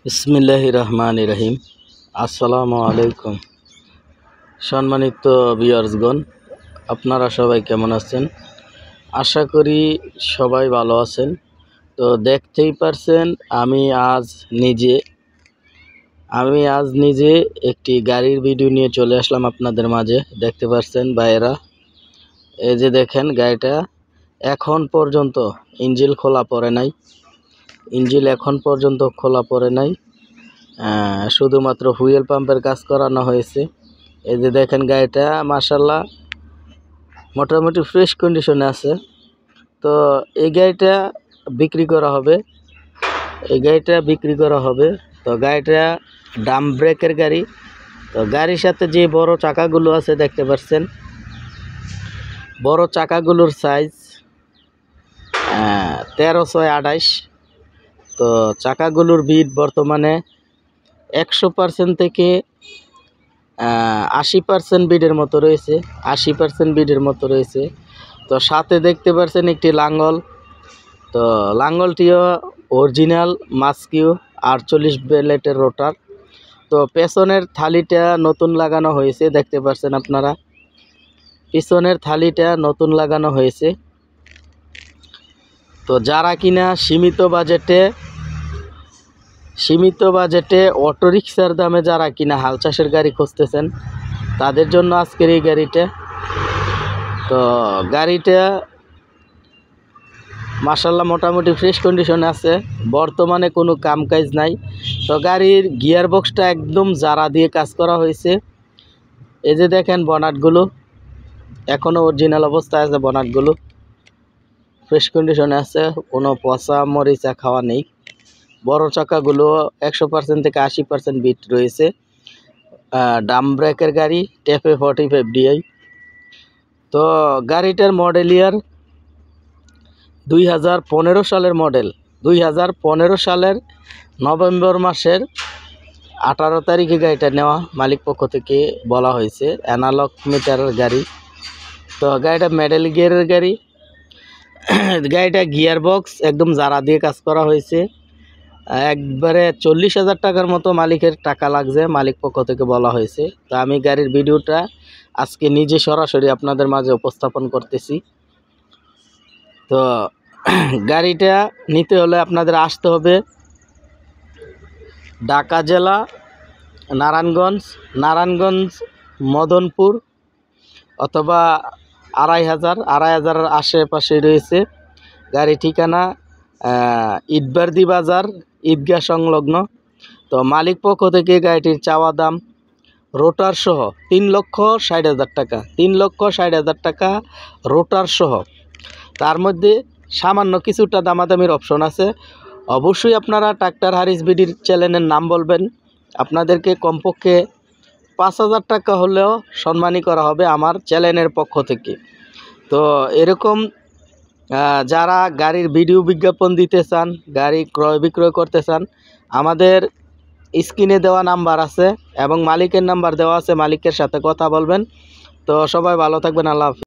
বিসমিল্লাহির রহমানির রহিম। আসসালামু আলাইকুম। সম্মানিত ভিউয়ার্সগণ, আপনারা সবাই কেমন আছেন? আশা করি সবাই ভালো আছেন। তো দেখতেই পারছেন আমি আজ নিজে একটি গাড়ির ভিডিও নিয়ে চলে আসলাম আপনাদের মাঝে। দেখতে পাচ্ছেন ভাইয়েরা, এই যে দেখেন গাড়িটা এখন পর্যন্ত ইঞ্জিন খোলা পড়ে নাই। শুধুমাত্র হুইল পাম্পের কাজ করানো হয়েছে। এই যে দেখেন গাড়িটা মাশাআল্লাহ মোটামুটি ফ্রেশ কন্ডিশনে আছে। তো এই গাড়িটা বিক্রি করা হবে। তো গাড়িটা ডাম ব্রেকের গাড়ি। তো গাড়ির সাথে যে বড় চাকাগুলো আছে দেখতে পাচ্ছেন, বড় চাকাগুলোর সাইজ 13/28। তো চাকাগুলোর বিট বর্তমানে 100% থেকে 80% বিডের মতো রয়েছে। তো সাথে দেখতে পাচ্ছেন একটি লাঙ্গল। তো লাঙ্গলটিও অরিজিনাল মাস্কিউ 48 ব্লেডের রোটার। তো পেছনের থালিটা নতুন লাগানো হয়েছে, দেখতে পাচ্ছেন আপনারা, পিছনের থালিটা নতুন লাগানো হয়েছে। তো যারা কিনা সীমিত বাজেটে অটোরিক্সার দামে যারা কিনা হাল চাষের গাড়ি খুঁজতেছেন, তাদের জন্য আজকের এই গাড়িটা। তো গাড়িটা মাশাআল্লাহ মোটামুটি ফ্রেশ কন্ডিশনে আছে, বর্তমানে কোনো কাজ নাই। তো গাড়ির গিয়ার বক্সটা একদম জারা দিয়ে কাজ করা হয়েছে। এই যে দেখেন বনাটগুলো এখনও অরিজিনাল অবস্থায় আছে, বনাটগুলো ফ্রেশ কন্ডিশনে আছে, কোনো পচা মরিচা খাওয়া নেই। বড় চাকাগুলো 100% থেকে 80% বিট রয়েছে। ডাম ব্রেকের গাড়ি, টেপে 45 DI। তো গাড়িটার মডেল ইয়ার 2015 সালের মডেল। 2015 সালের নভেম্বর মাসের 18 তারিখে গাড়িটা নেওয়া, মালিক পক্ষ থেকে বলা হয়েছে। অ্যানালগ মিটারের গাড়ি। তো গাড়িটা মেডেল গিয়ারের গাড়ি। গাড়িটা গিয়ার বক্স একদম জারা দিয়ে কাজ করা হয়েছে। একবারে 40,000 টাকার মতো মালিকের টাকা লাগছে, মালিক পক্ষ থেকে বলা হয়েছে। তো আমি গাড়ির ভিডিওটা আজকে নিজে সরাসরি আপনাদের মাঝে উপস্থাপন করতেছি। তো গাড়িটা নিতে হলে আপনাদের আসতে হবে ঢাকা জেলা নারায়ণগঞ্জ মদনপুর, অথবা 2,500 আশেপাশে রয়েছে গাড়ি ঠিকানা। ইটবার্দি বাজার, ঈদগাহ সংলগ্ন। তো মালিক পক্ষ থেকে গাড়িটির চাওয়া দাম রোটার সহ 3,60,000 টাকা। 3,60,000 টাকা রোটার সহ। তার মধ্যে সামান্য কিছুটা দামাদামির অপশন আছে। অবশ্যই আপনারা ট্রাক্টর হারিস বিডির চ্যানেলের নাম বলবেন, আপনাদেরকে কমপক্ষে 5,000 টাকা হলেও সম্মানী করা হবে আমার চ্যানেলের পক্ষ থেকে। তো এরকম যারা গাড়ির ভিডিও বিজ্ঞাপন দিতে চান, গাড়ি ক্রয় বিক্রয় করতে চান, আমাদের স্ক্রিনে দেওয়া নাম্বার আছে এবং মালিকের নাম্বার দেওয়া আছে, মালিকের সাথে কথা বলবেন। তো সবাই ভালো থাকবেন, আল্লাহ হাফেজ।